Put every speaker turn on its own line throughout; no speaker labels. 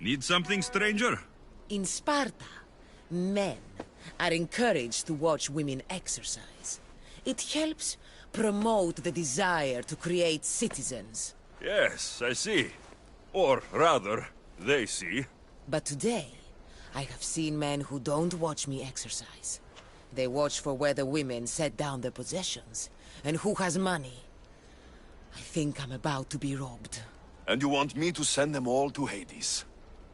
Need something, stranger?
In Sparta, men are encouraged to watch women exercise. It helps promote the desire to create citizens.
Yes, I see. Or rather, they see.
But today, I have seen men who don't watch me exercise. They watch for where the women set down their possessions, and who has money. I think I'm about to be robbed.
And you want me to send them all to Hades?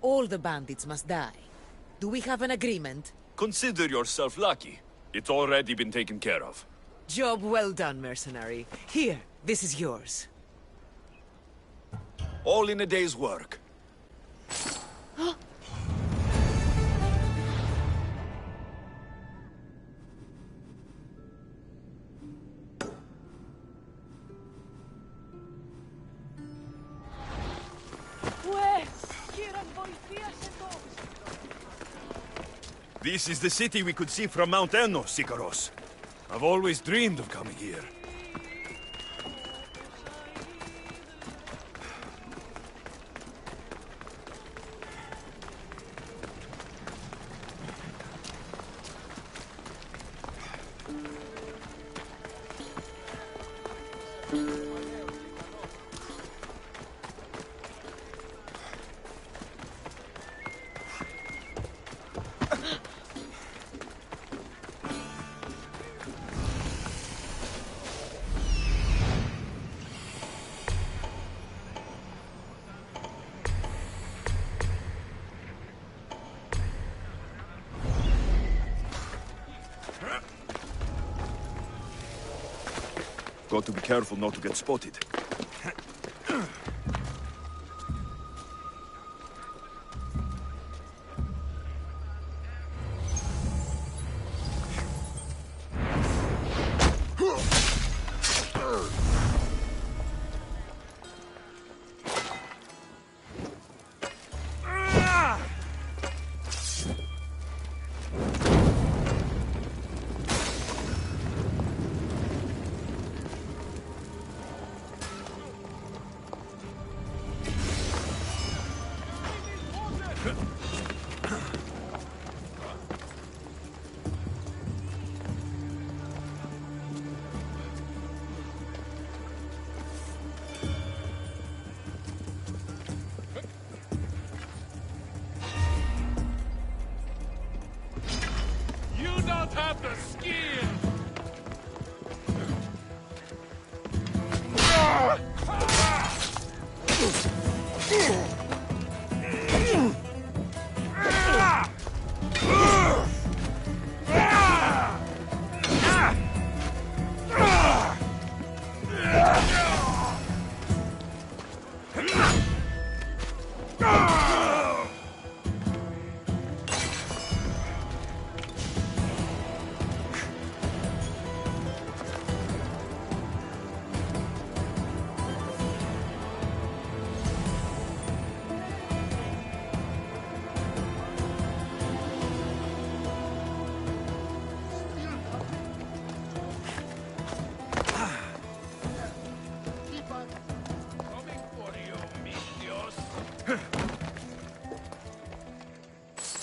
All the bandits must die. Do we have an agreement?
Consider yourself lucky. It's already been taken care of.
Job well done, mercenary. Here, this is yours.
All in a day's work.
This is the city we could see from Mount Enno, Sikaros. I've always dreamed of coming here.
Got to be careful not to get spotted.
Have the skin!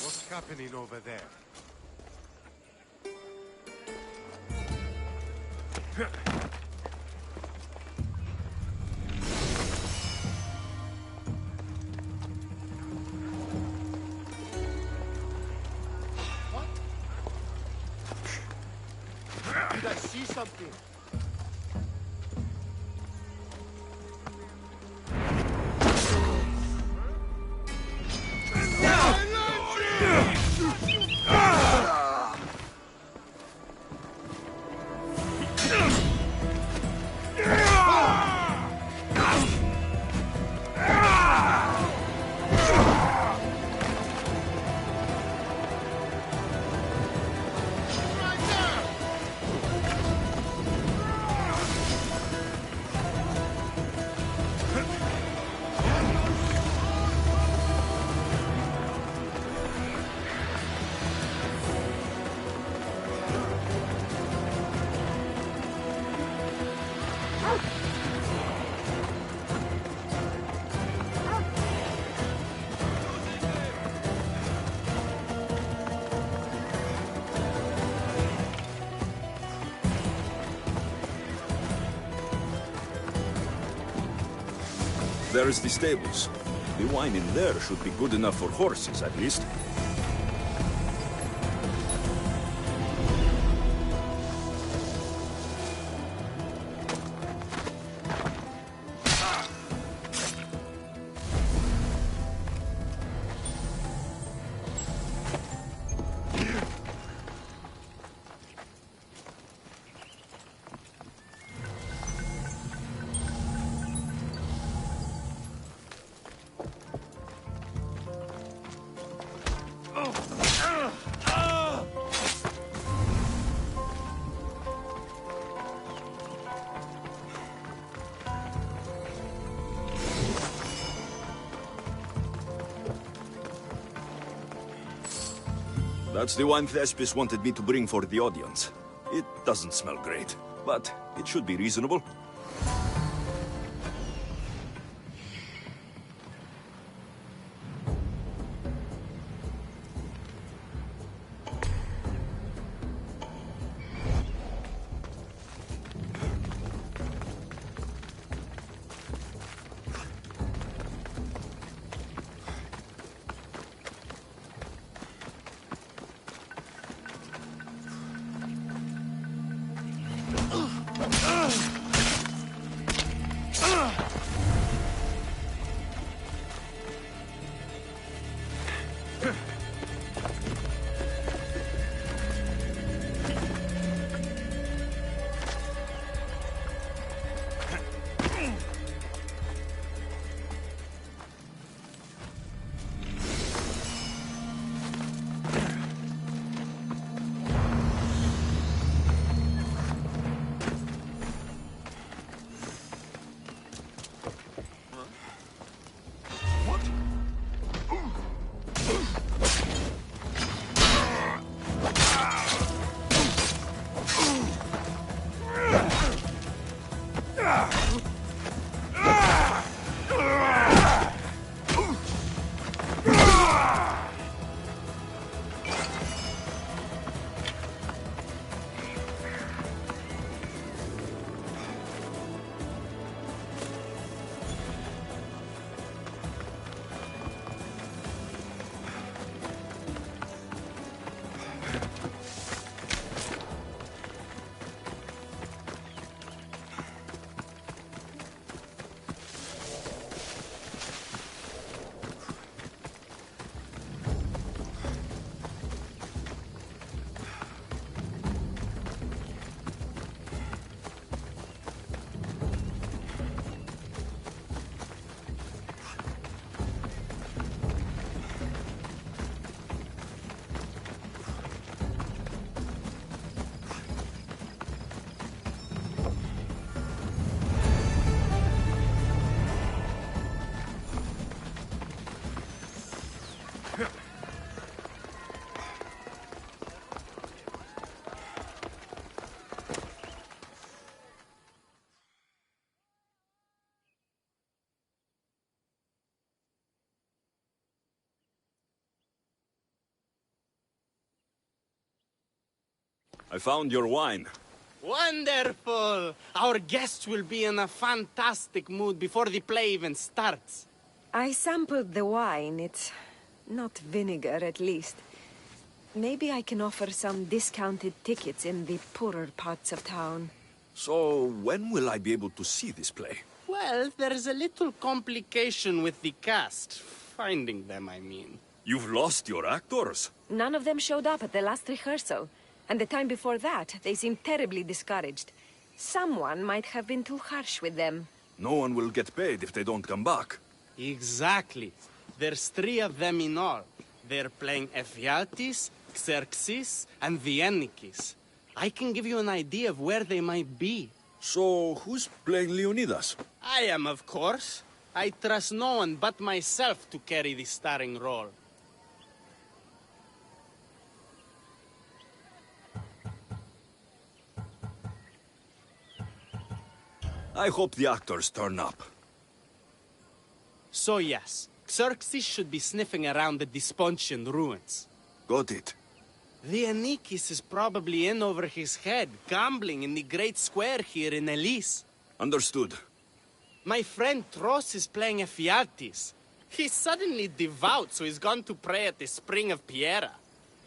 What's happening over there? What? Did I see something?
There's the stables. The wine in there should be good enough for horses, at least. That's the wine Thespis wanted me to bring for the audience. It doesn't smell great, but it should be reasonable. I found your wine.
Wonderful! Our guests will be in a fantastic mood before the play even starts.
I sampled the wine. It's not vinegar, at least. Maybe I can offer some discounted tickets in the poorer parts of town.
So, when will I be able to see this play?
Well, there's a little complication with the cast. Finding them, I mean.
You've lost your actors.
None of them showed up at the last rehearsal. And the time before that, they seemed terribly discouraged. Someone might have been too harsh with them.
No one will get paid if they don't come back.
Exactly. There's 3 of them in all. They're playing Ephialtes, Xerxes, and the Ennikis. I can give you an idea of where they might be.
So, who's playing Leonidas?
I am, of course. I trust no one but myself to carry the starring role.
I hope the actors turn up.
So yes, Xerxes should be sniffing around the Despontian ruins.
Got it.
The Ennikis is probably in over his head, gambling in the great square here in Elise.
Understood.
My friend Tross is playing Ephialtes. He's suddenly devout, so he's gone to pray at the spring of Piera.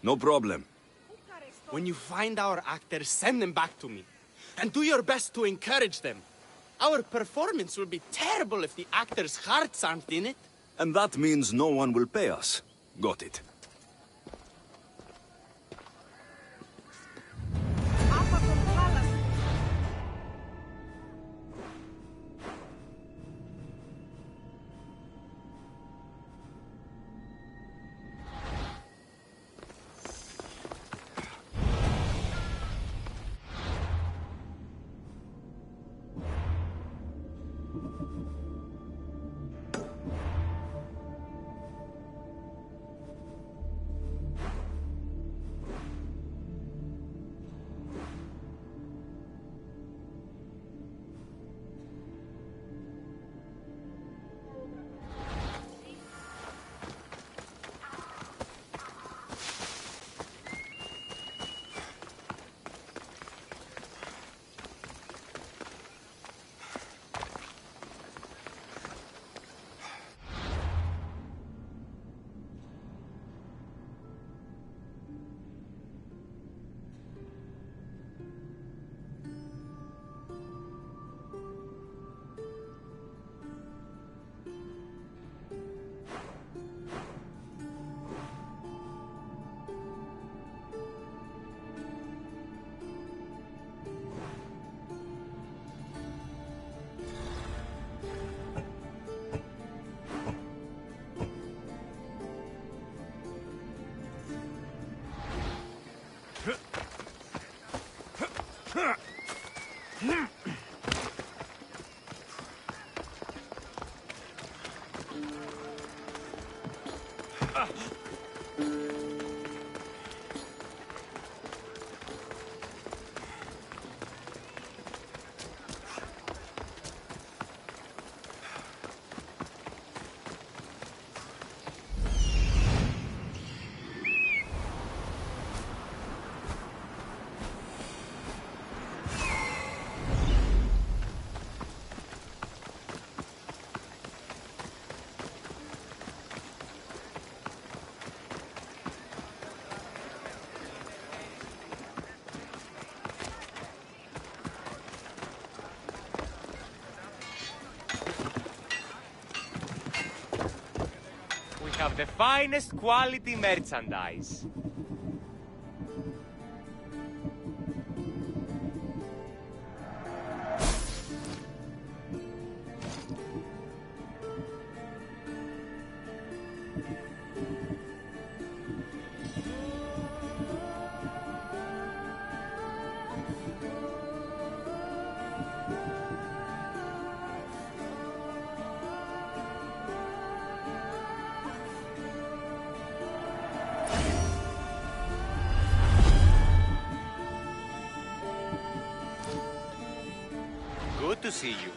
No problem.
When you find our actors, send them back to me. And do your best to encourage them. Our performance will be terrible if the actors' hearts aren't in it.
And that means no one will pay us. Got it.
Have the finest quality merchandise. Good to see you.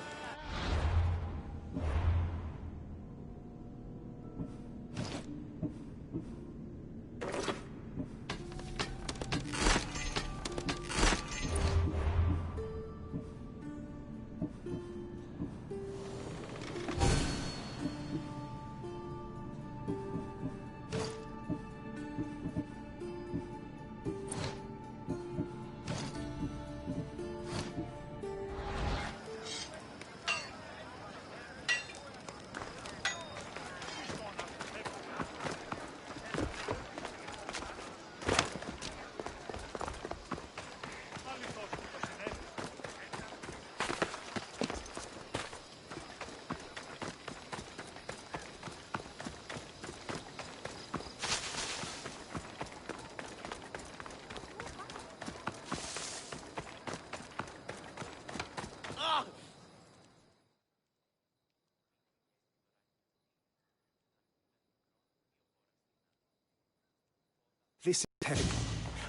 This is terrible.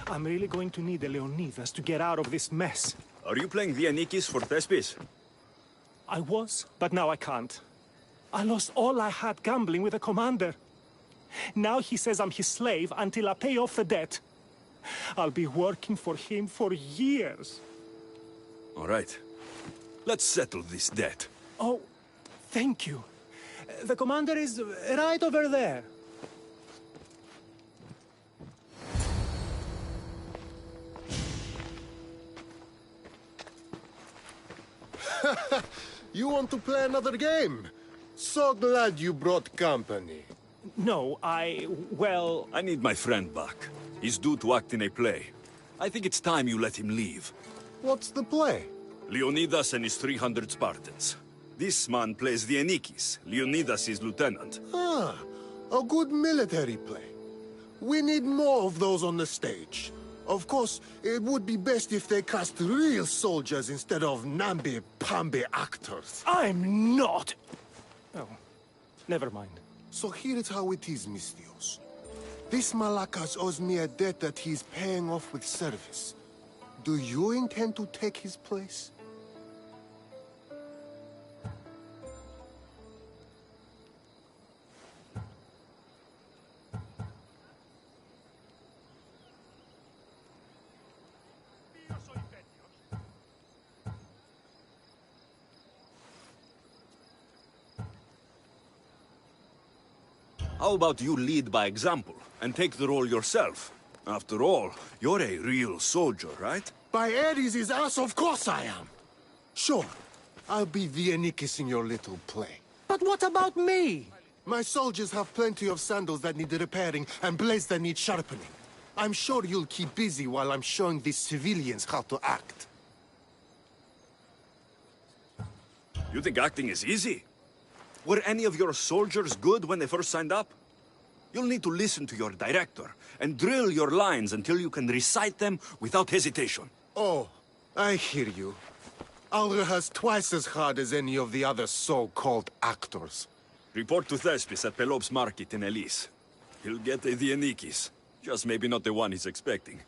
I'm really going to need the Leonidas to get out of this mess.
Are you playing Vianikis for Thespis?
I was, but now I can't. I lost all I had gambling with the commander. Now he says I'm his slave until I pay off the debt. I'll be working for him for years.
All right. Let's settle this debt.
Oh, Thank you. The commander is right over there.
You want to play another game? So glad you brought company.
No, well...
I need my friend back. He's due to act in a play. I think it's time you let him leave.
What's the play?
Leonidas and his 300 Spartans. This man plays the Enikis. Leonidas is lieutenant.
Ah, a good military play. We need more of those on the stage. Of course, it would be best if they cast real soldiers instead of namby-pamby actors.
I'm not... Oh, never mind.
So here's how it is, Mistios. This Malakas owes me a debt that he's paying off with service. Do you intend to take his place?
How about you lead by example and take the role yourself? After all, you're a real soldier, right?
By Ares' ass, of course I am. Sure, I'll be the Enikis in your little play.
But what about me?
My soldiers have plenty of sandals that need repairing and blades that need sharpening. I'm sure you'll keep busy while I'm showing these civilians how to act.
You think acting is easy? Were any of your soldiers good when they first signed up? You'll need to listen to your director and drill your lines until you can recite them without hesitation.
Oh, I hear you. I'll rehearse twice as hard as any of the other so-called actors.
Report to Thespis at Pelop's market in Elise. He'll get a Dienikis, just maybe not the one he's expecting.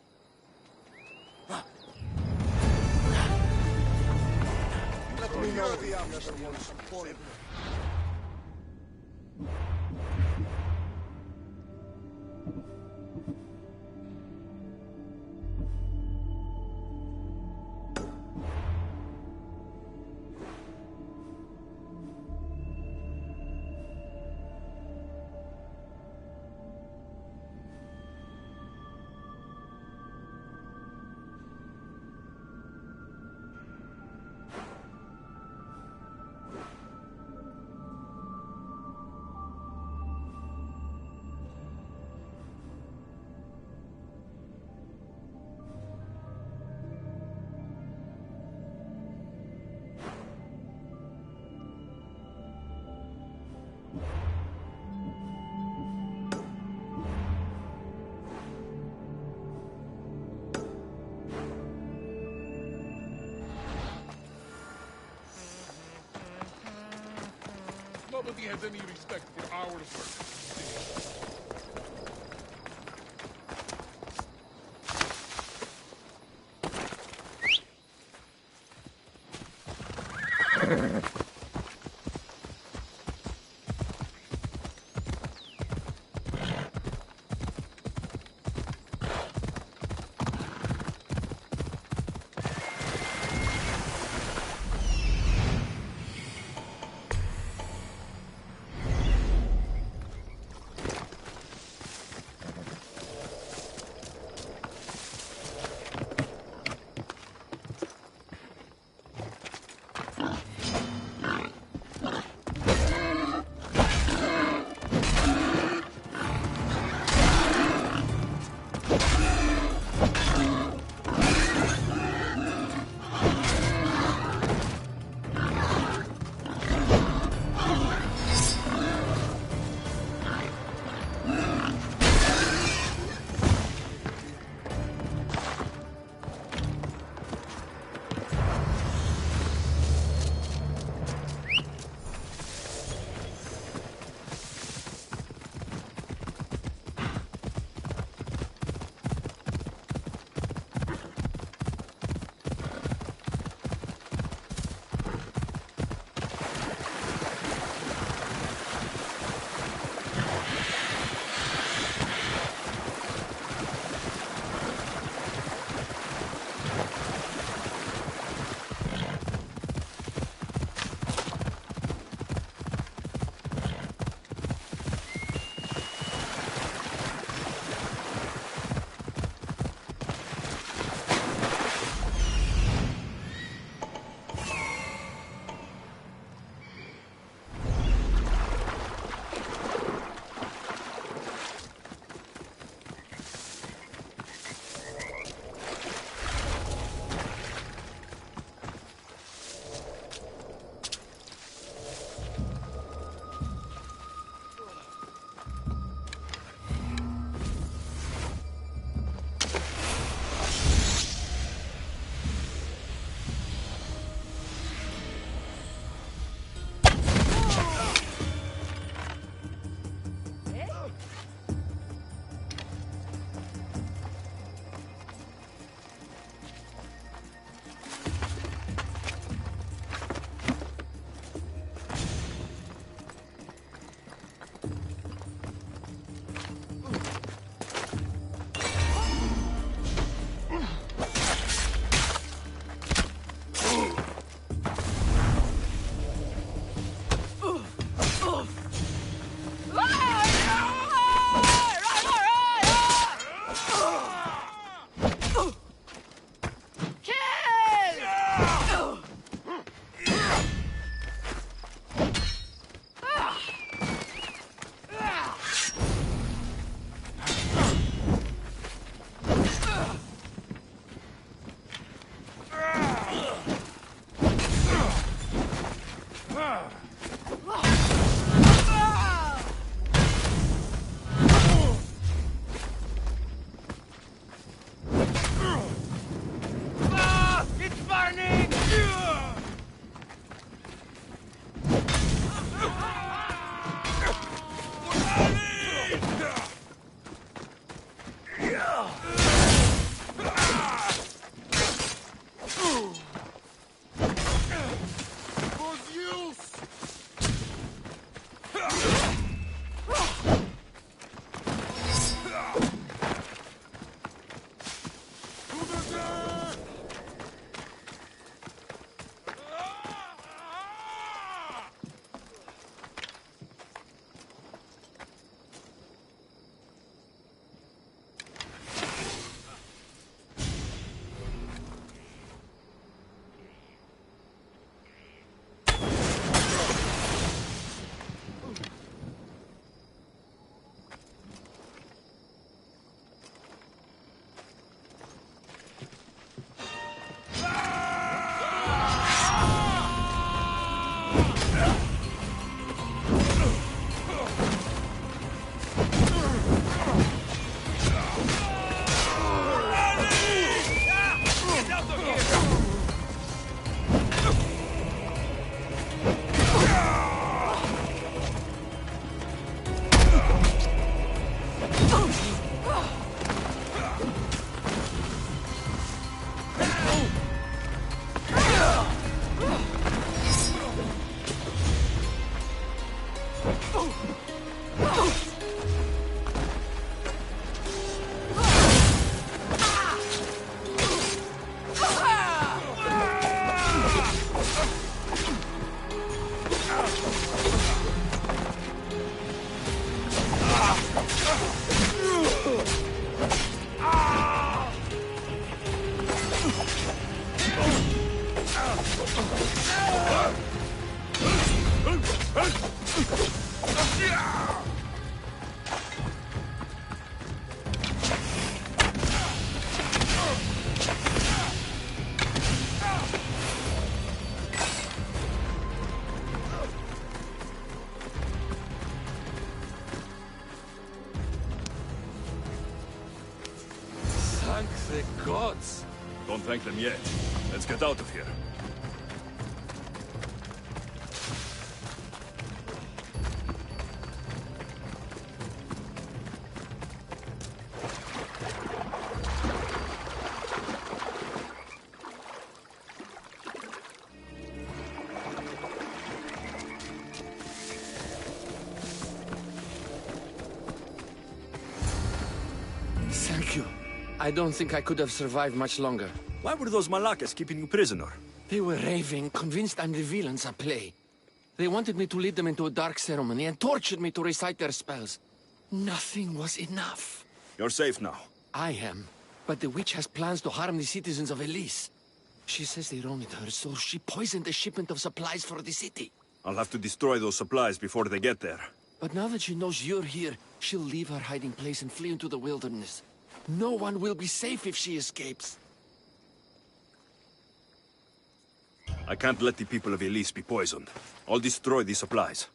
Let me know the other ones.
Nobody has any respect for our work.
Thank the gods.
Don't thank them yet. Let's get out of here.
Thank you. I don't think I could have survived much longer.
Why were those Malakas keeping you prisoner?
They were raving, convinced I'm the villains at play. They wanted me to lead them into a dark ceremony and tortured me to recite their spells. Nothing was enough.
You're safe now.
I am, but the witch has plans to harm the citizens of Elise. She says they wronged her, so she poisoned the shipment of supplies for the city.
I'll have to destroy those supplies before they get there.
But now that she knows you're here, she'll leave her hiding place and flee into the wilderness. No one will be safe if she escapes.
I can't let the people of Elise be poisoned. I'll destroy the supplies.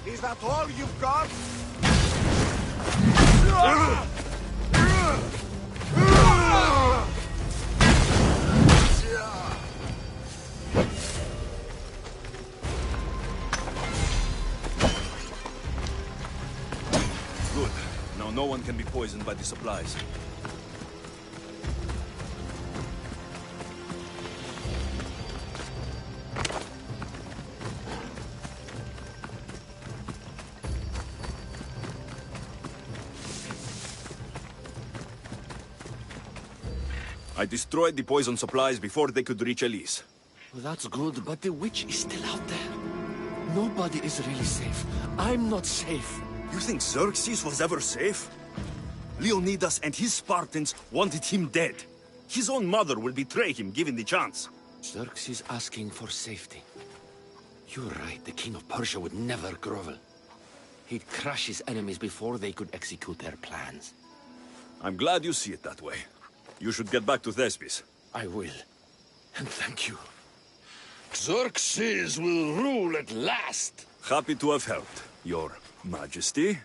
Is that all you've got?
Good. Now no one can be poisoned by the supplies. I destroyed the poison supplies before they could reach Elise.
Well, that's good, but the witch is still out there. Nobody is really safe. I'm not safe.
You think Xerxes was ever safe? Leonidas and his Spartans wanted him dead. His own mother will betray him given the chance.
Xerxes asking for safety. You're right, the king of Persia would never grovel. He'd crush his enemies before they could execute their plans.
I'm glad you see it that way. You should get back to Thespis.
I will. And thank you.
Xerxes will rule at last.
Happy to have helped, Your Majesty.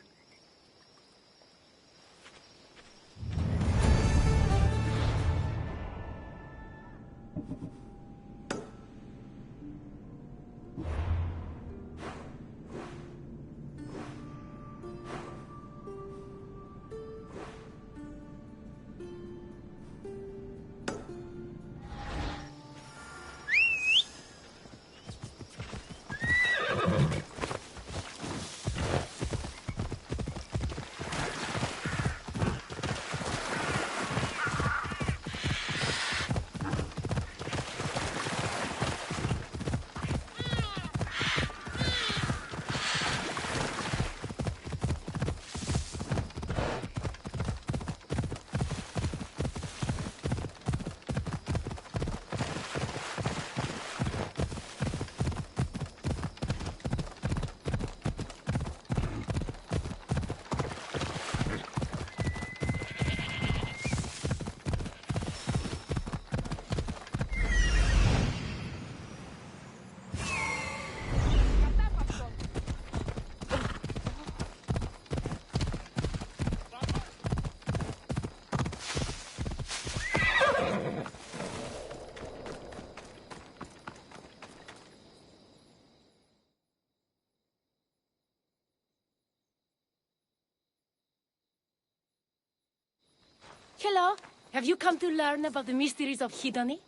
Hello. Have you come to learn about the mysteries of Hidoni?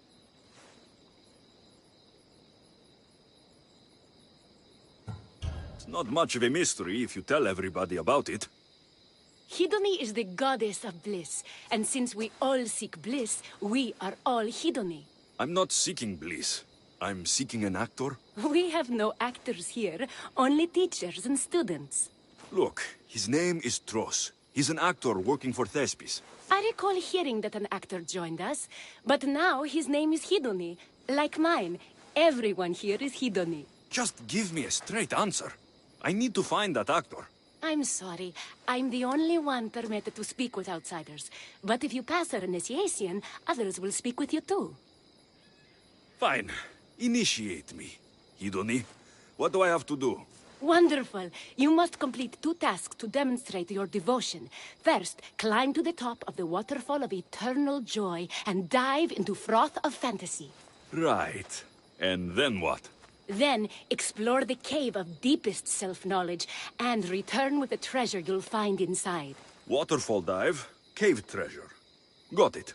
It's not much of a mystery if you tell everybody about it.
Hidoni is the goddess of bliss, and since we all seek bliss, we are all Hidoni.
I'm not seeking bliss. I'm seeking an actor.
We have no actors here, only teachers and students.
Look, his name is Tros. He's an actor working for Thespis.
I recall hearing that an actor joined us, but now his name is Hidoni, like mine. Everyone here is Hidoni.
Just give me a straight answer. I need to find that actor.
I'm sorry. I'm the only one permitted to speak with outsiders. But if you pass our initiation, others will speak with you too.
Fine. Initiate me. Hidoni, what do I have to do?
Wonderful. You must complete 2 tasks to demonstrate your devotion. First, climb to the top of the waterfall of eternal joy and dive into froth of fantasy.
Right. And then what?
Then, explore the cave of deepest self-knowledge and return with the treasure you'll find inside.
Waterfall dive, cave treasure. Got it.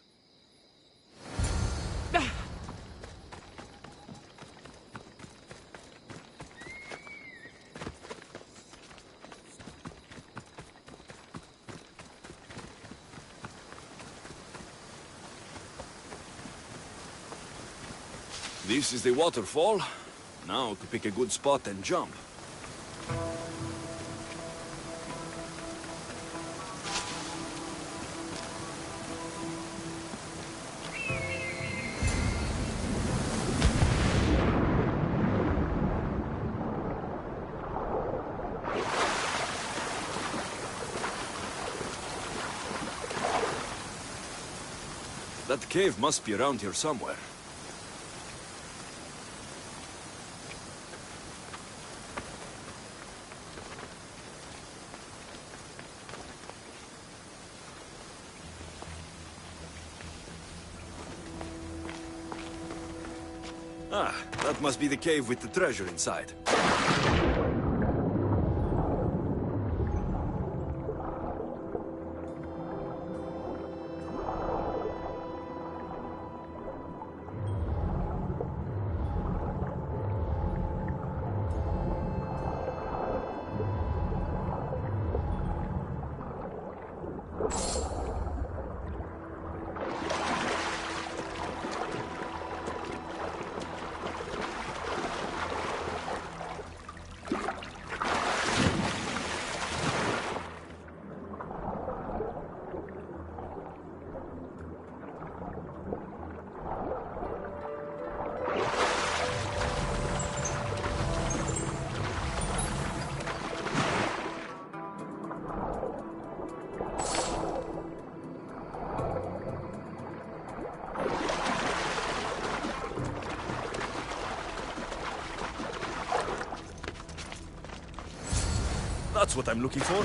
This is the waterfall. Now to pick a good spot and jump. That cave must be around here somewhere. Ah, that must be the cave with the treasure inside. That's what I'm looking for.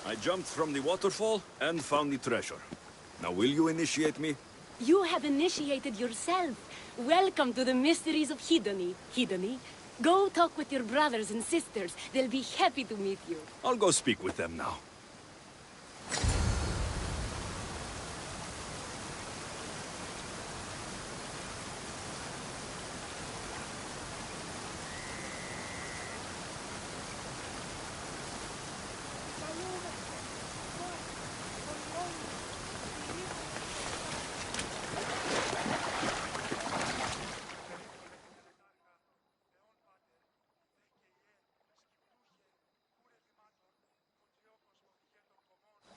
I jumped from the waterfall and found the treasure. Now will you initiate me?
You have initiated yourself. Welcome to the mysteries of Hidoni. Hidoni, go talk with your brothers and sisters. They'll be happy to meet you.
I'll go speak with them now.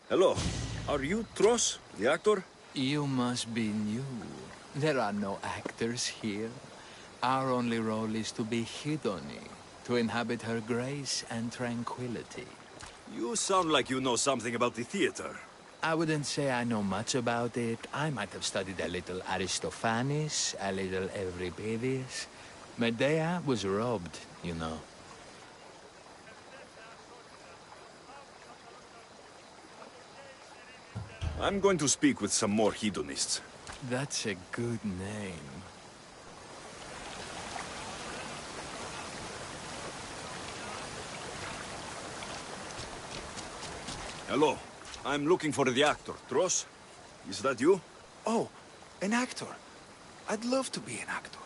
Hello. Are you Tross, the actor?
You must be new. There are no actors here. Our only role is to be Hidoni, to inhabit her grace and tranquility.
You sound like you know something about the theater.
I wouldn't say I know much about it. I might have studied a little Aristophanes, a little Euripides. Medea was robbed, you know.
I'm going to speak with some more hedonists.
That's a good name.
Hello. I'm looking for the actor, Tross. Is that you?
Oh, an actor. I'd love to be an actor.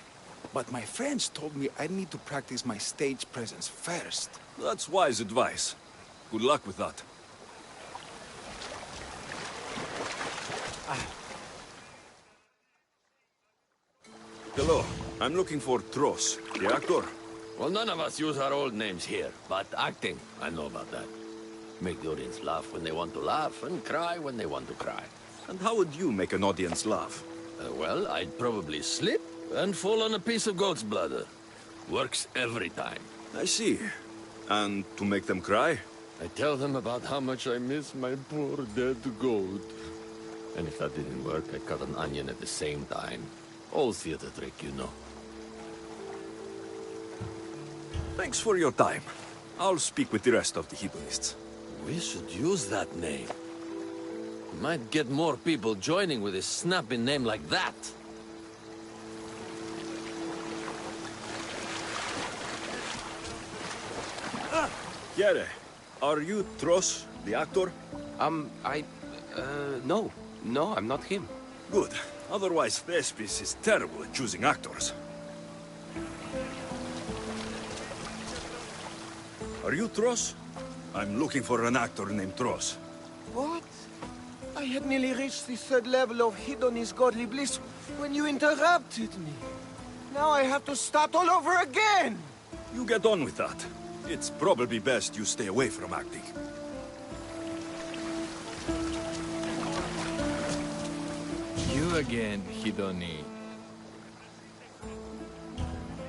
But my friends told me I need to practice my stage presence first.
That's wise advice. Good luck with that. Hello. I'm looking for Tross, the actor.
Well, none of us use our old names here, but acting, I know about that. Make the audience laugh when they want to laugh, and cry when they want to cry.
And how would you make an audience laugh?
Well, I'd probably slip and fall on a piece of goat's bladder. Works every time.
I see. And to make them cry?
I tell them about how much I miss my poor dead goat. And if that didn't work, I cut an onion at the same time. Old theater trick, you know.
Thanks for your time. I'll speak with the rest of the hedonists.
We should use that name. Might get more people joining with a snappy name like that.
Chiere, are you Tross, the actor?
No. No, I'm not him.
Good. Otherwise, Thespis is terrible at choosing actors. Are you Tross? I'm looking for an actor named Tross.
What? I had nearly reached the third level of Hidoni's godly bliss when you interrupted me. Now I have to start all over again!
You get on with that. It's probably best you stay away from acting.
You again, Hidoni.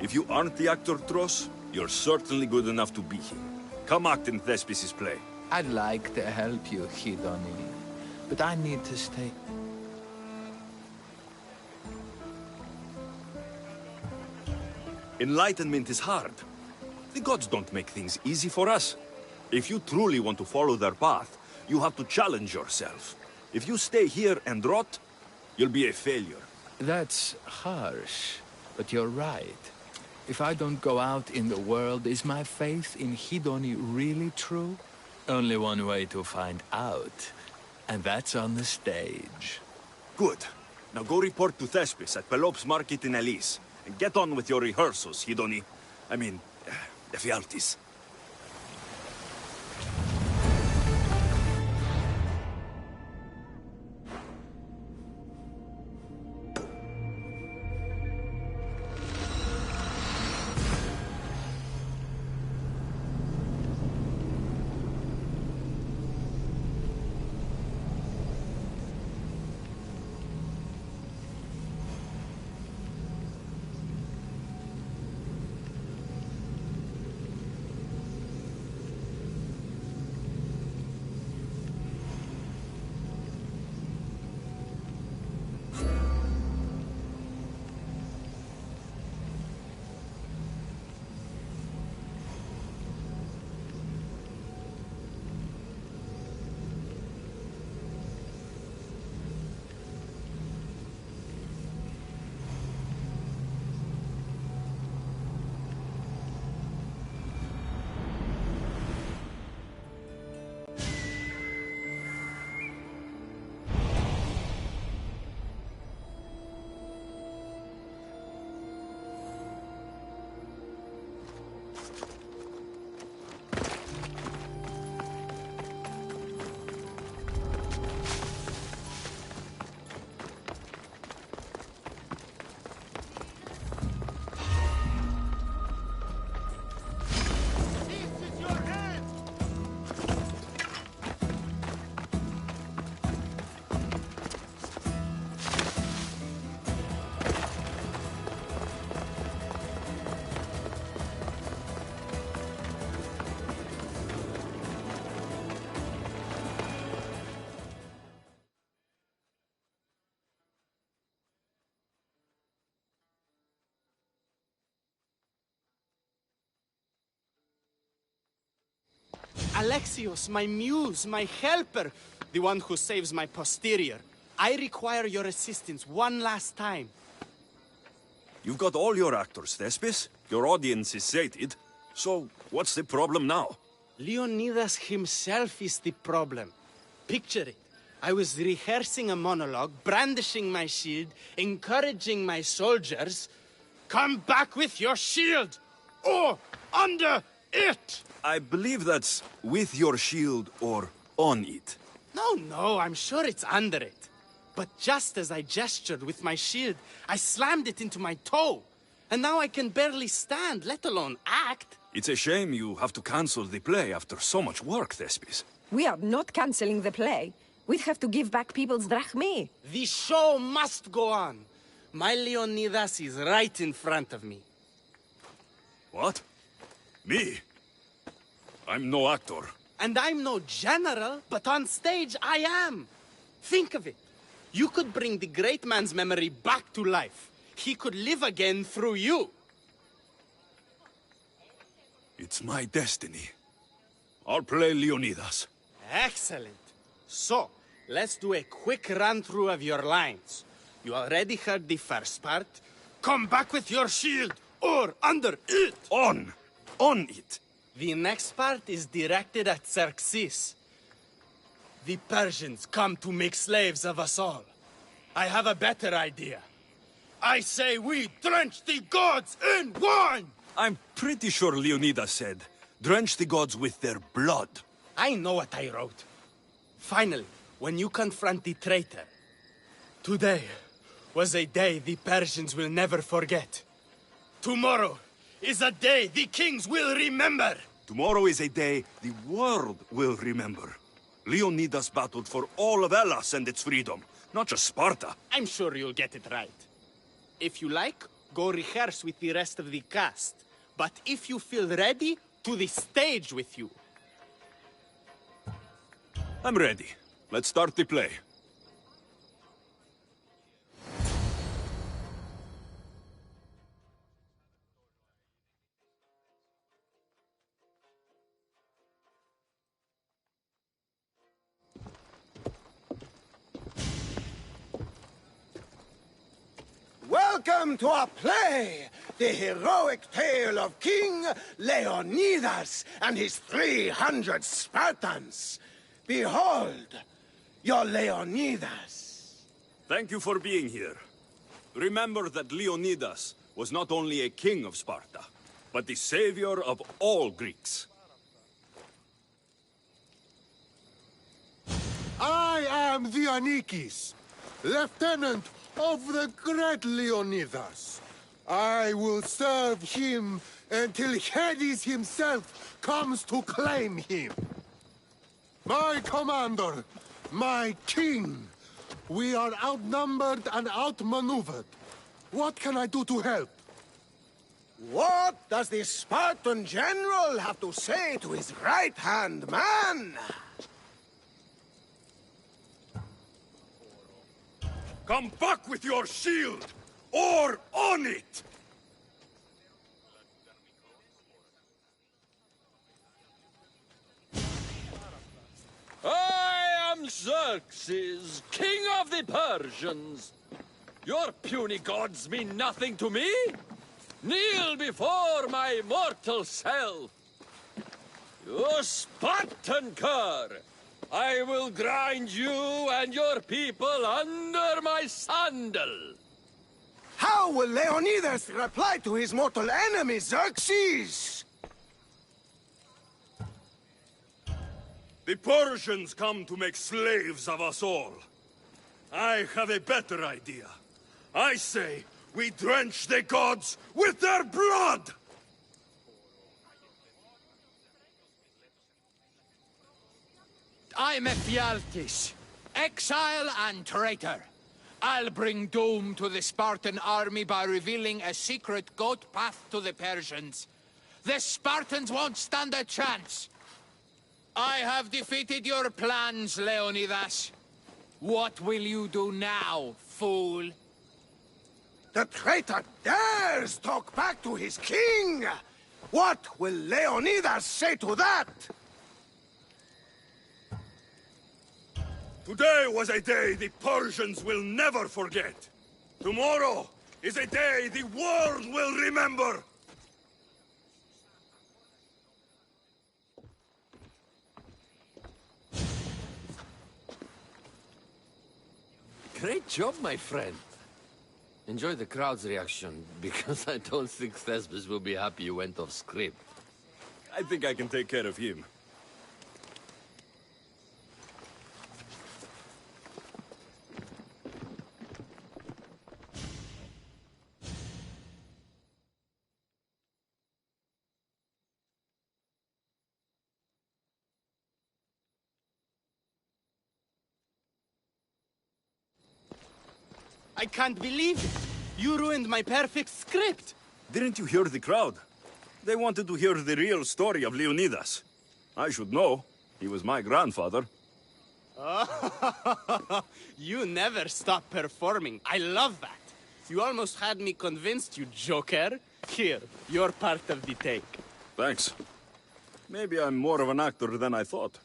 If you aren't the actor Tross, you're certainly good enough to be him. Come act in Thespis' play.
I'd like to help you, Hidoni, but I need to stay.
Enlightenment is hard. The gods don't make things easy for us. If you truly want to follow their path, you have to challenge yourself. If you stay here and rot, you'll be a failure.
That's harsh, but you're right. If I don't go out in the world, is my faith in Hidoni really true? Only one way to find out, and that's on the stage.
Good. Now go report to Thespis at Pelop's market in Elise, and get on with your rehearsals, Hidoni. I mean, Ephialtes.
Alexios, my muse, my helper, the one who saves my posterior. I require your assistance one last time.
You've got all your actors, Thespis. Your audience is sated. So, what's the problem now?
Leonidas himself is the problem. Picture it. I was rehearsing a monologue, brandishing my shield, encouraging my soldiers. Come back with your shield! Or under it!
I believe that's with your shield or on it.
No, I'm sure it's under it. But just as I gestured with my shield, I slammed it into my toe. And now I can barely stand, let alone act.
It's a shame you have to cancel the play after so much work, Thespis.
We are not cancelling the play. We'd have to give back people's drachmae.
The show must go on. My Leonidas is right in front of me.
What? Me? I'm no actor.
And I'm no general, but on stage I am. Think of it. You could bring the great man's memory back to life. He could live again through you.
It's my destiny. I'll play Leonidas.
Excellent. So, let's do a quick run-through of your lines. You already heard the first part. Come back with your shield, or under it.
On it.
The next part is directed at Xerxes. The Persians come to make slaves of us all. I have a better idea. I say we drench the gods in wine!
I'm pretty sure Leonidas said, drench the gods with their blood.
I know what I wrote. Finally, when you confront the traitor, today was a day the Persians will never forget. Tomorrow is a day the kings will remember.
Tomorrow is a day the world will remember. Leonidas battled for all of Hellas and its freedom, not just Sparta.
I'm sure you'll get it right. If you like, go rehearse with the rest of the cast. But if you feel ready, to the stage with you.
I'm ready. Let's start the play.
Welcome to our play, the heroic tale of King Leonidas and his 300 Spartans. Behold, your Leonidas.
Thank you for being here. Remember that Leonidas was not only a king of Sparta, but the savior of all Greeks.
I am Dionysus, lieutenant of the great Leonidas. I will serve him until Hades himself comes to claim him. My commander, my king, we are outnumbered and outmaneuvered. What can I do to help?
What does the Spartan general have to say to his right-hand man?
Come back with your shield, or on it!
I am Xerxes, king of the Persians. Your puny gods mean nothing to me. Kneel before my mortal self. You Spartan cur! I will grind you and your people under my sandal.
How will Leonidas reply to his mortal enemy, Xerxes?
The Persians come to make slaves of us all. I have a better idea. I say we drench the gods with their blood!
I'm Ephialtes, exile and traitor. I'll bring doom to the Spartan army by revealing a secret goat path to the Persians. The Spartans won't stand a chance. I have defeated your plans, Leonidas. What will you do now, fool?
The traitor dares talk back to his king! What will Leonidas say to that?
Today was a day the Persians will never forget. Tomorrow is a day the world will remember.
Great job, my friend. Enjoy the crowd's reaction, because I don't think Thesbus will be happy you went off script.
I think I can take care of him.
I can't believe it. You ruined my perfect script.
Didn't you hear the crowd? They wanted to hear the real story of Leonidas. I should know. He was my grandfather.
You never stop performing. I love that. You almost had me convinced, you joker. Here, you're part of the take.
Thanks. Maybe I'm more of an actor than I thought.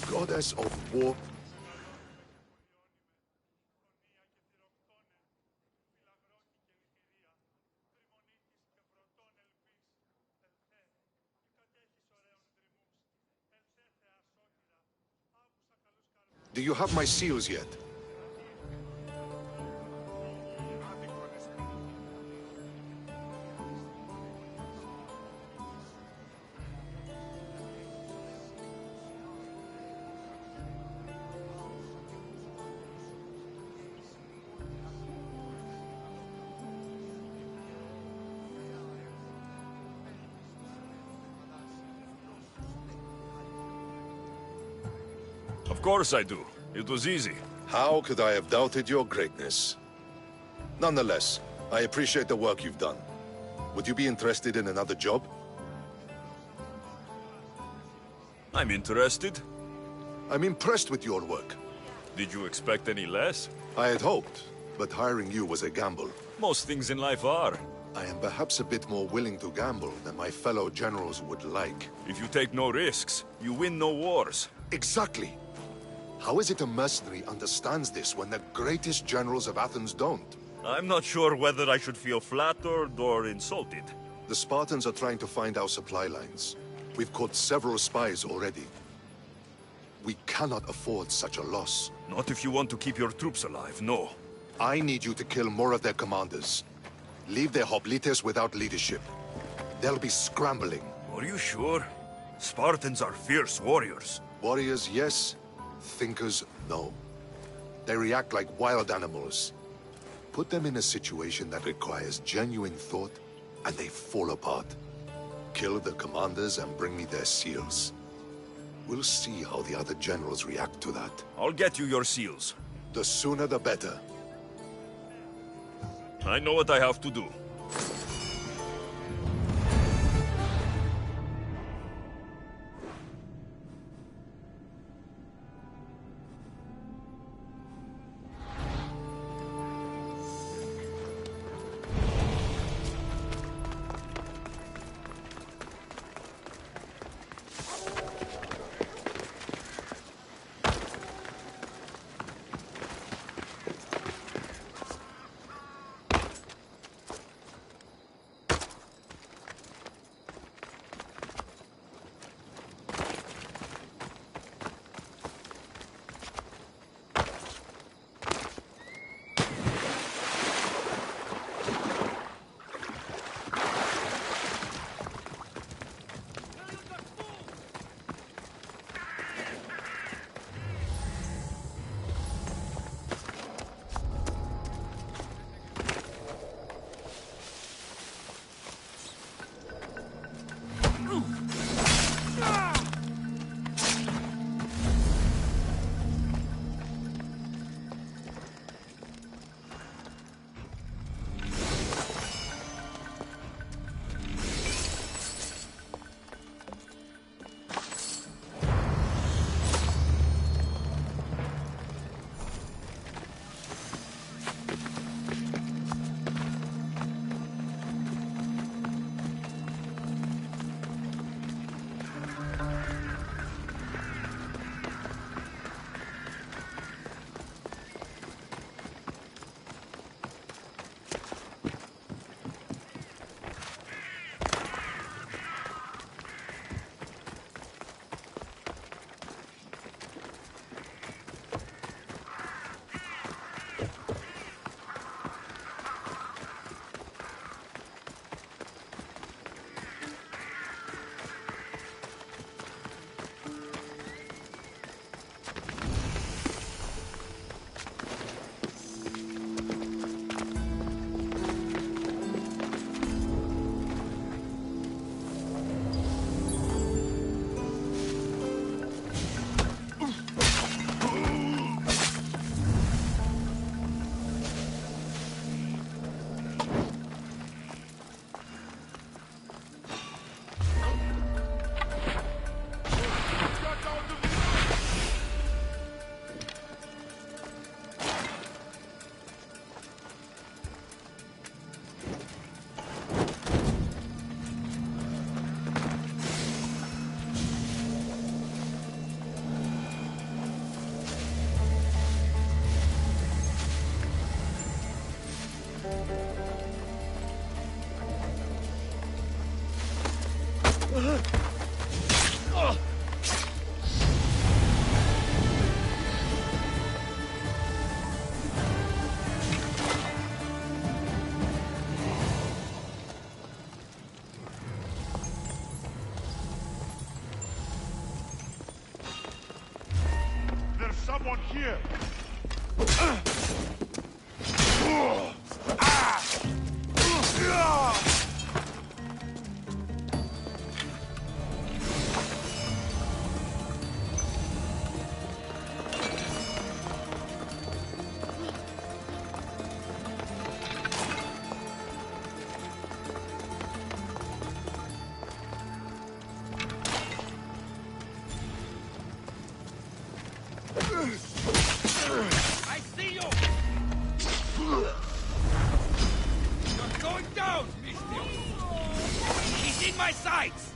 Goddess of war.
Do you have my seals yet?
Of course I do. It was easy.
How could I have doubted your greatness? Nonetheless, I appreciate the work you've done. Would you be interested in another job?
I'm interested.
I'm impressed with your work.
Did you expect any less?
I had hoped, but hiring you was a gamble.
Most things in life are.
I am perhaps a bit more willing to gamble than my fellow generals would like.
If you take no risks, you win no wars.
Exactly. How is it a mercenary understands this when the greatest generals of Athens don't?
I'm not sure whether I should feel flattered or insulted.
The Spartans are trying to find our supply lines. We've caught several spies already. We cannot afford such a loss.
Not if you want to keep your troops alive, no.
I need you to kill more of their commanders. Leave their hoplites without leadership. They'll be scrambling.
Are you sure? Spartans are fierce warriors.
Warriors, yes. Thinkers, no. They react like wild animals. Put them in a situation that requires genuine thought, and they fall apart. Kill the commanders and bring me their seals. We'll see how the other generals react to that.
I'll get you your seals.
The sooner the better.
I know what I have to do.
Someone here!
I see you! You're going down, mister! He's in my sights!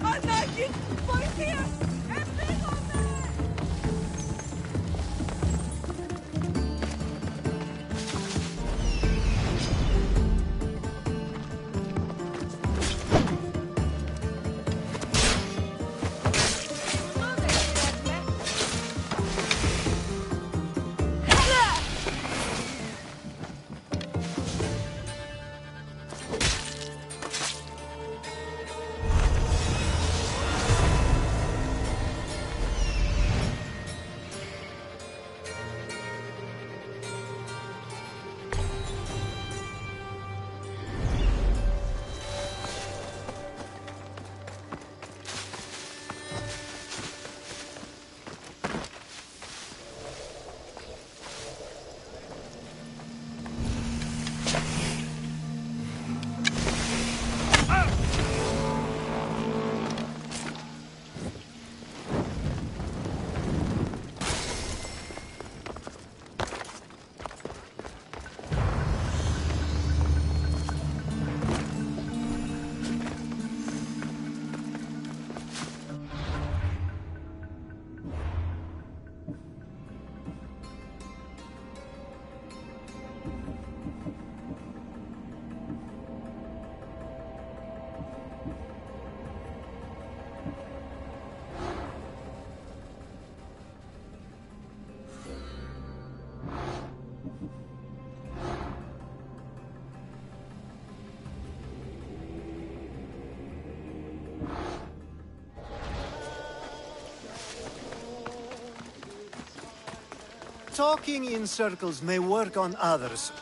Anakin, my Talking in circles may work on others.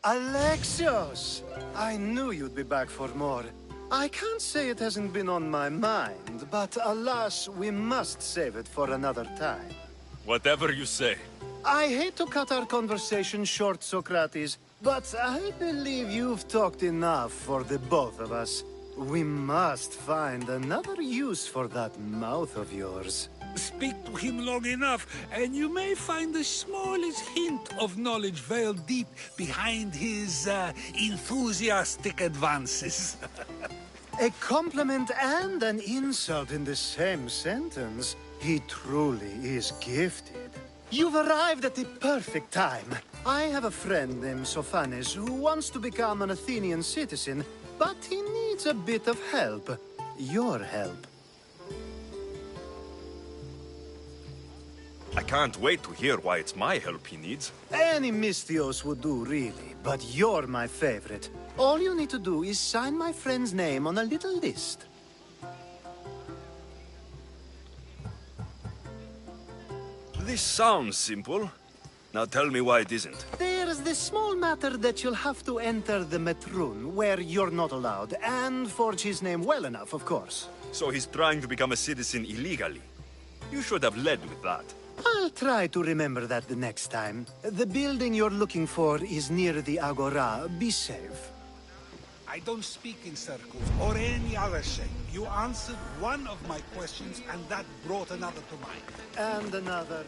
Alexios! I knew you'd be back for more. I can't say it hasn't been on my mind, but alas, we must save it for another time.
Whatever you say.
I hate to cut our conversation short, Socrates, but I believe you've talked enough for the both of us. We must find another use for that mouth of yours.
Speak to him long enough, and you may find the smallest hint of knowledge veiled deep behind his enthusiastic advances.
A compliment and an insult in the same sentence. He truly is gifted. You've arrived at the perfect time. I have a friend named Sophanes who wants to become an Athenian citizen, but he needs a bit of help. Your help.
I can't wait to hear why it's my help he needs.
Any Misthios would do, really, but you're my favorite. All you need to do is sign my friend's name on a little list.
This sounds simple. Now tell me why it isn't.
There's the small matter that you'll have to enter the Metroon, where you're not allowed, and forge his name well enough, of course.
So he's trying to become a citizen illegally. You should have led with that.
I'll try to remember that the next time. The building you're looking for is near the Agora. Be safe.
I don't speak in circles or any other shape. You answered one of my questions, and that brought another to mind.
And another.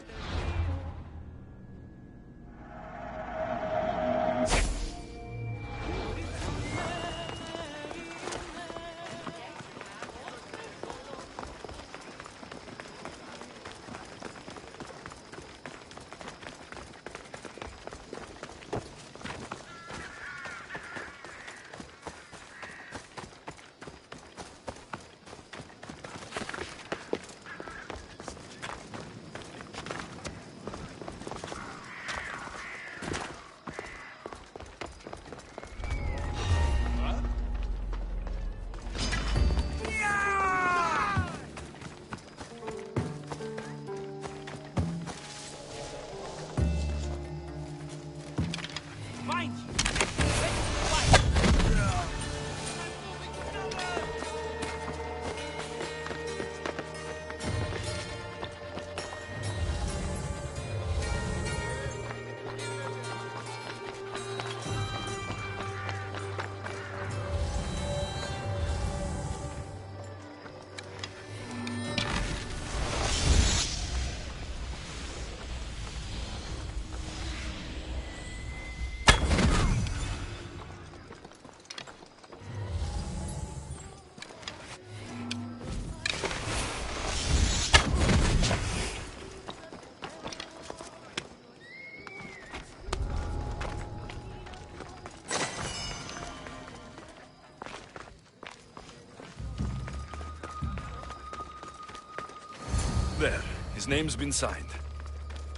There. His name's been signed.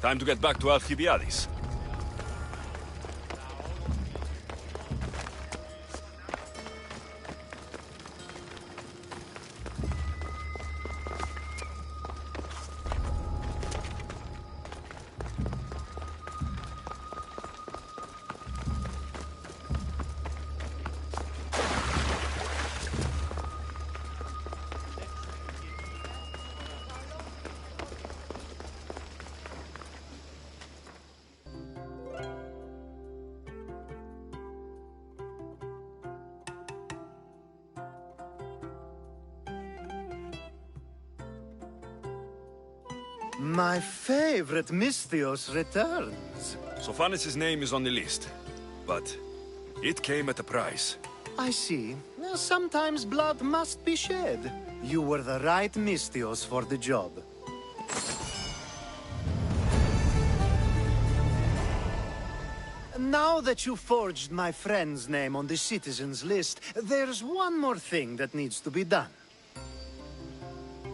Time to get back to Alcibiades.
My favorite Misthios returns.
Sophanes' name is on the list, but it came at a price.
I see. Sometimes blood must be shed. You were the right Misthios for the job. Now that you forged my friend's name on the citizens list, there's one more thing that needs to be done.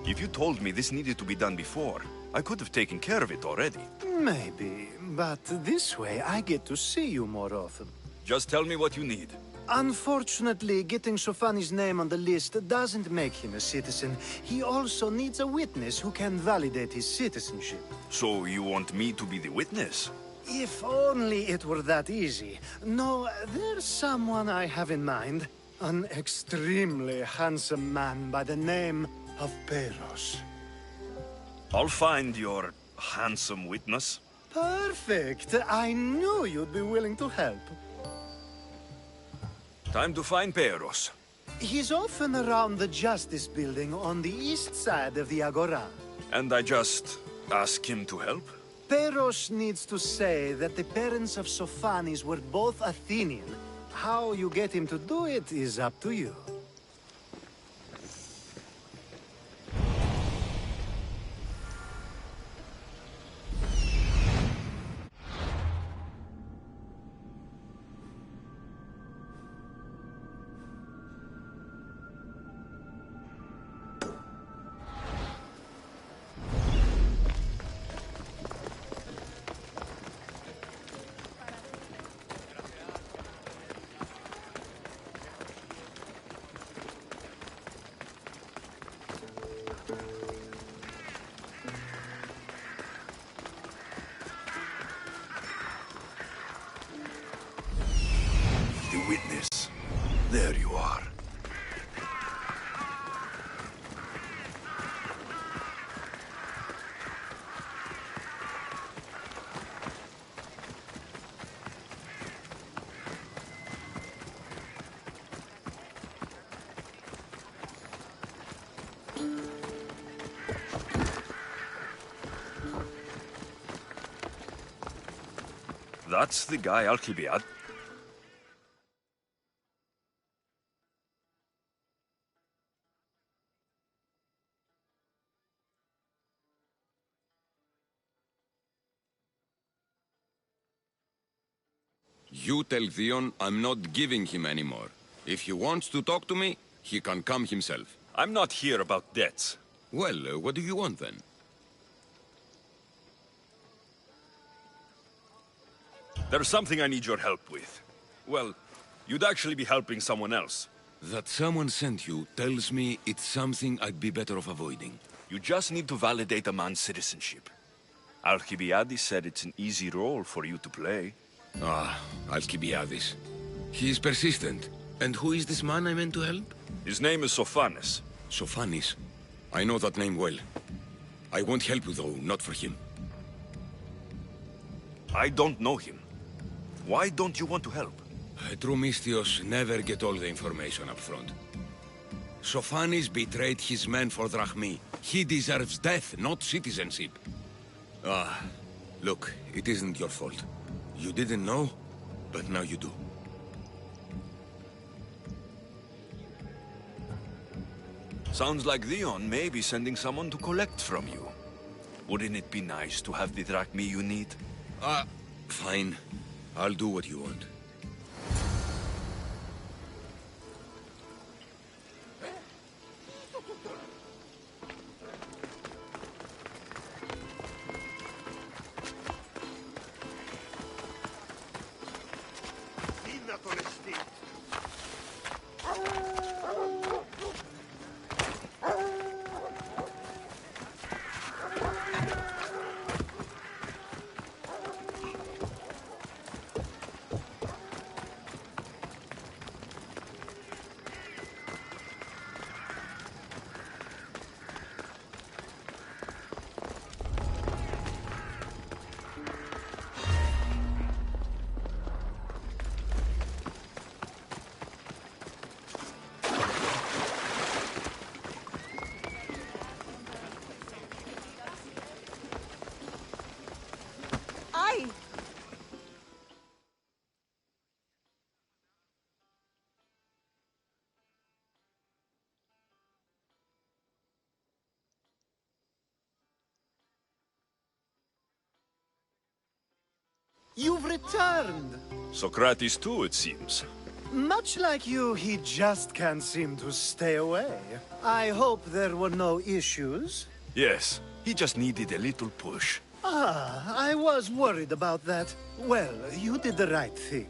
If you told me this needed to be done before, I could have taken care of it already.
Maybe, but this way I get to see you more often.
Just tell me what you need.
Unfortunately, getting Sofani's name on the list doesn't make him a citizen. He also needs a witness who can validate his citizenship.
So you want me to be the witness?
If only it were that easy. No, there's someone I have in mind. An extremely handsome man by the name of Peros.
I'll find your handsome witness.
Perfect. I knew you'd be willing to help.
Time to find Peros.
He's often around the Justice Building on the east side of the Agora.
And I just ask him to help?
Peros needs to say that the parents of Sofanis were both Athenian. How you get him to do it is up to you.
Witness. There you are. That's the guy Alcibiad.
You tell Theon I'm not giving him anymore. If he wants to talk to me, he can come himself.
I'm not here about debts.
Well, what do you want then?
There's something I need your help with. Well, you'd actually be helping someone else.
That someone sent you tells me it's something I'd be better off avoiding.
You just need to validate a man's citizenship. Alcibiades said it's an easy role for you to play.
Ah, Alcibiades. He's persistent. And who is this man I meant to help?
His name is Sophanes.
Sophanes? I know that name well. I won't help you, though, not for him.
I don't know him. Why don't you want to help?
True Mystios never get all the information up front. Sophanes betrayed his men for Drachmi. He deserves death, not citizenship. Ah, look, it isn't your fault. You didn't know, but now you do.
Sounds like Theon may be sending someone to collect from you. Wouldn't it be nice to have the drachmi you need?
Fine. I'll do what you want.
You've returned!
Socrates too, it seems.
Much like you, he just can't seem to stay away. I hope there were no issues.
Yes, he just needed a little push.
Ah, I was worried about that. Well, you did the right thing.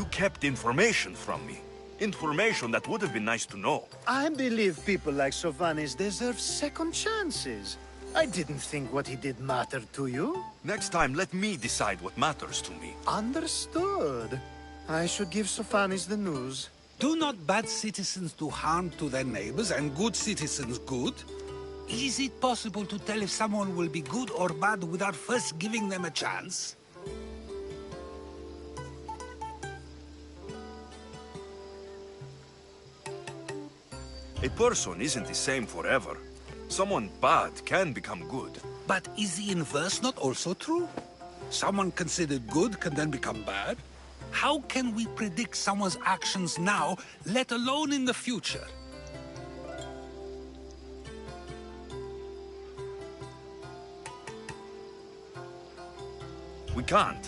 You kept information from me. Information that would have been nice to know.
I believe people like Sovanes deserve second chances. I didn't think what he did mattered to you.
Next time, let me decide what matters to me.
Understood. I should give Sovanes the news.
Do not bad citizens do harm to their neighbors and good citizens good? Is it possible to tell if someone will be good or bad without first giving them a chance?
A person isn't the same forever. Someone bad can become good.
But is the inverse not also true? Someone considered good can then become bad? How can we predict someone's actions now, let alone in the future?
We can't.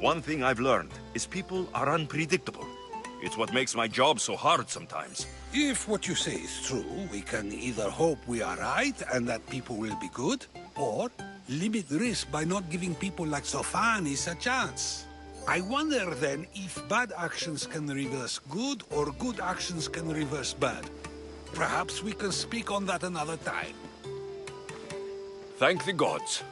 One thing I've learned is people are unpredictable. It's what makes my job so hard sometimes.
If what you say is true, we can either hope we are right and that people will be good, or limit risk by not giving people like Sophanis a chance. I wonder then if bad actions can reverse good or good actions can reverse bad. Perhaps we can speak on that another time.
Thank the gods.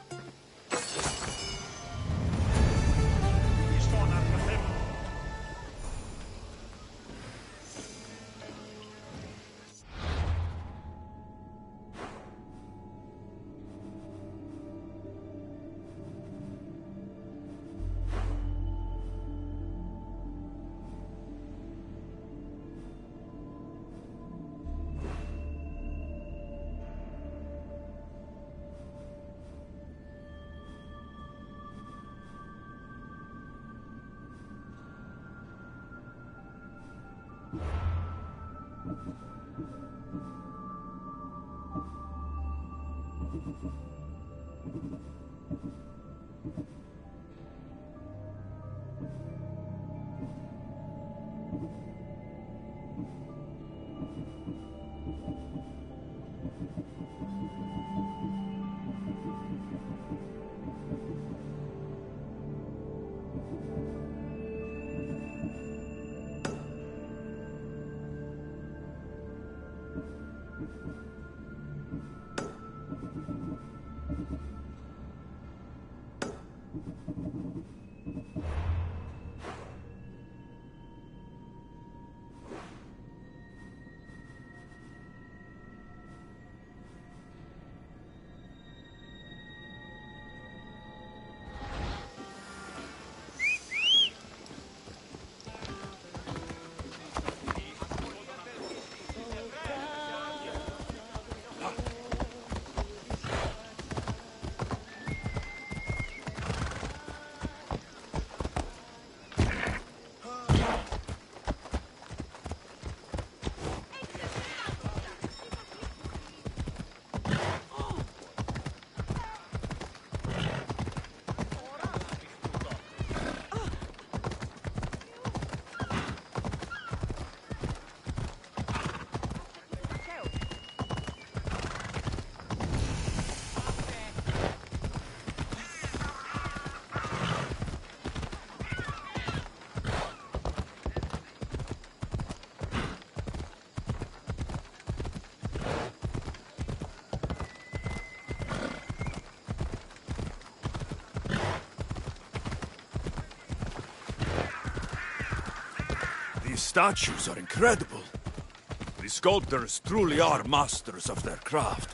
These statues are incredible. The sculptors truly are masters of their craft.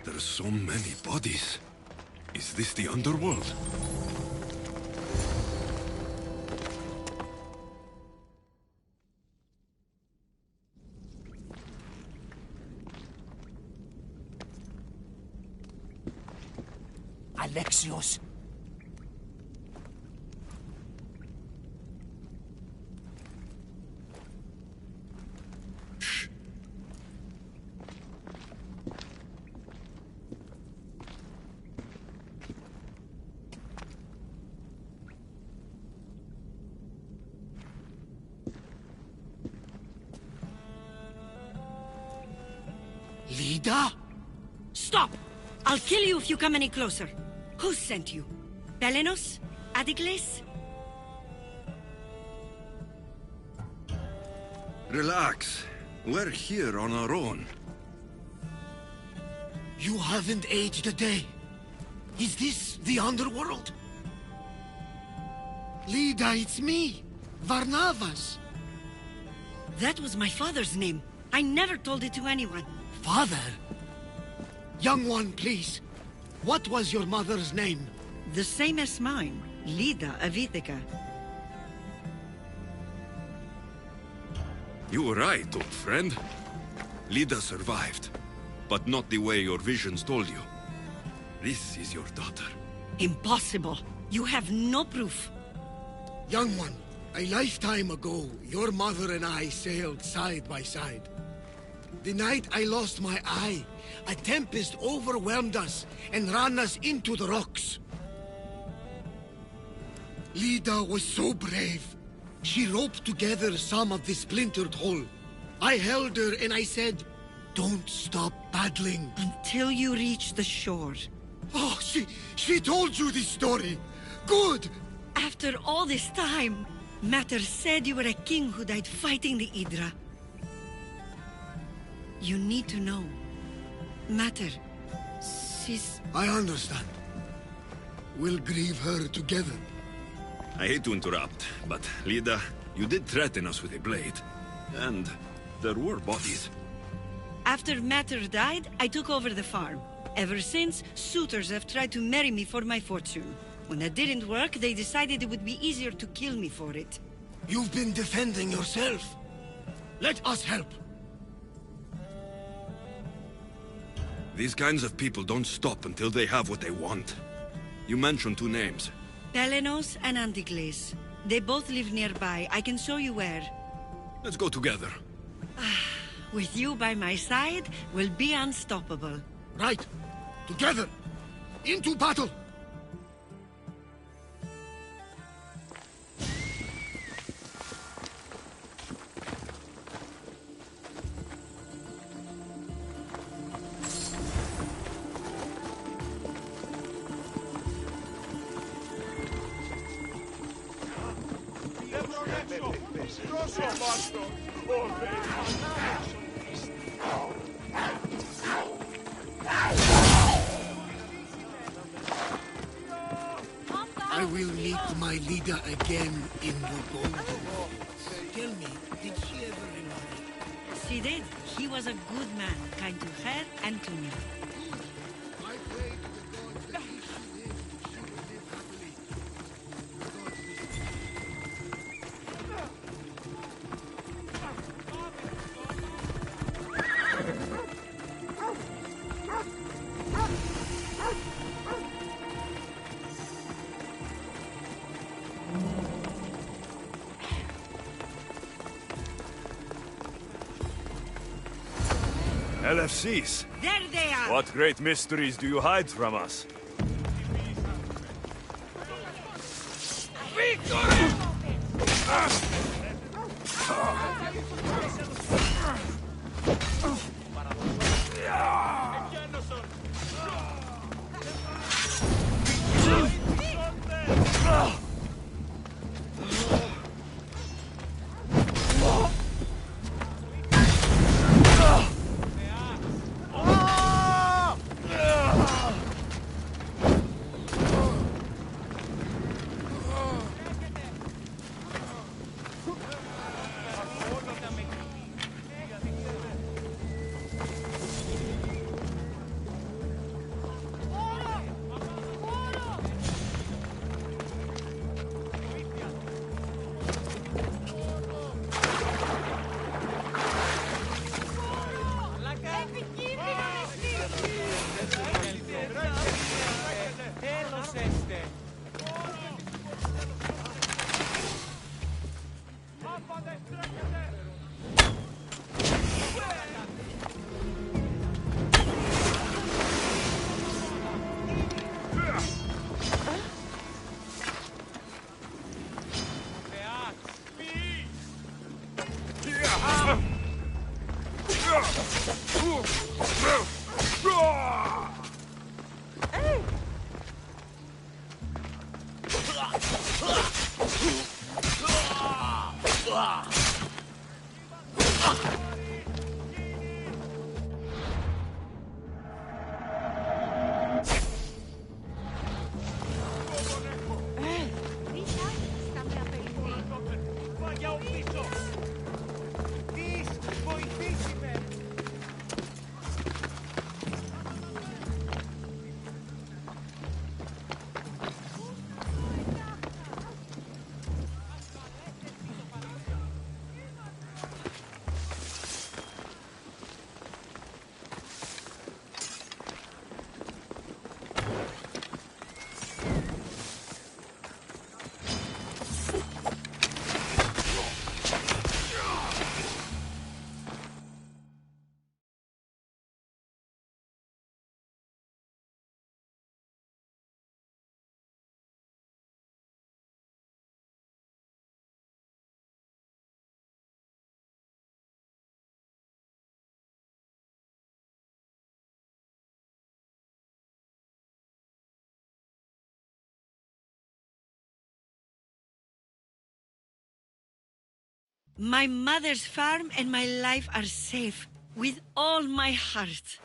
There's so many bodies. Is this the underworld?
Alexios!
Lida? Stop! I'll kill you if you come any closer. Who sent you? Belenos? Adigles?
Relax. We're here on our own.
You haven't aged a day. Is this the underworld? Lida, it's me, Varnavas.
That was my father's name. I never told it to anyone.
Father? Young one, please. What was your mother's name?
The same as mine, Lida Avitica.
You were right, old friend. Lida survived, but not the way your visions told you. This is your daughter.
Impossible. You have no proof.
Young one, a lifetime ago, your mother and I sailed side by side. The night I lost my eye, a tempest overwhelmed us and ran us into the rocks. Lida was so brave. She roped together some of the splintered hull. I held her and I said, "Don't stop paddling."
Until you reach the shore.
Oh, she told you this story. Good!
After all this time. Matter said you were a king who died fighting the Hydra. You need to know. Matter, she's...
I understand. We'll grieve her together.
I hate to interrupt, but Lida, you did threaten us with a blade. And there were bodies.
After Matter died, I took over the farm. Ever since, suitors have tried to marry me for my fortune. When that didn't work, they decided it would be easier to kill me for it.
You've been defending yourself. Let us help.
These kinds of people don't stop until they have what they want. You mentioned two names.
Pelenos and Antigles. They both live nearby. I can show you where.
Let's go together.
With you by my side, we'll be unstoppable.
Right. Together. Into battle. I will meet my leader again in the Golden Fields. Tell me, did she ever remarry?
She did. He was a good man, kind to her and to me.
I pray to the gods that if she lives, she will live happily.
LFCs.
There they are!
What great mysteries do you hide from us?
My mother's farm and my life are safe. With all my heart.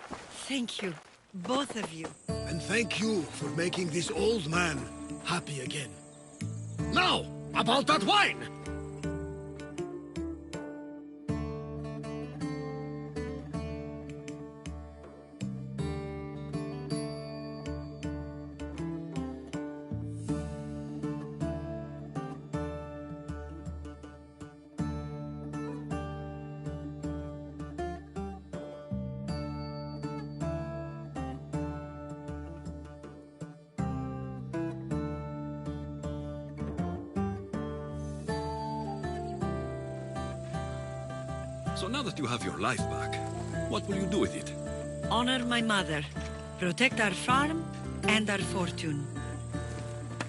Thank you, both of you.
And thank you for making this old man happy again. Now, about that wine!
So now that you have your life back, what will you do with it?
Honor my mother, protect our farm and our fortune.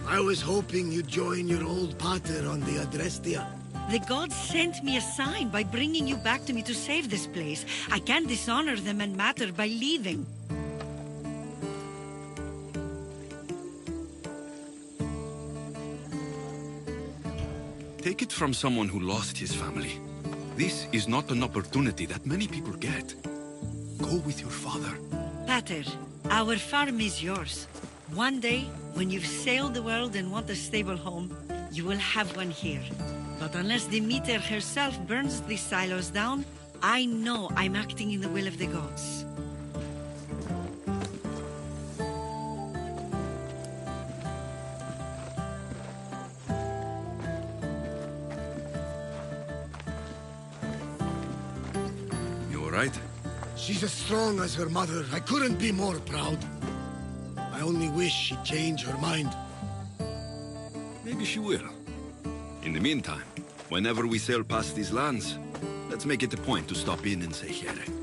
I was hoping you'd join your old pater on the Adrestia.
The gods sent me a sign by bringing you back to me to save this place. I can't dishonor them and matter by leaving.
Take it from someone who lost his family. This is not an opportunity that many people get. Go with your father.
Pater, our farm is yours. One day, when you've sailed the world and want a stable home, you will have one here. But unless Demeter herself burns these silos down, I know I'm acting in the will of the gods.
Right?
She's as strong as her mother. I couldn't be more proud. I only wish she'd change her mind.
Maybe she will. In the meantime, whenever we sail past these lands, let's make it a point to stop in and say here.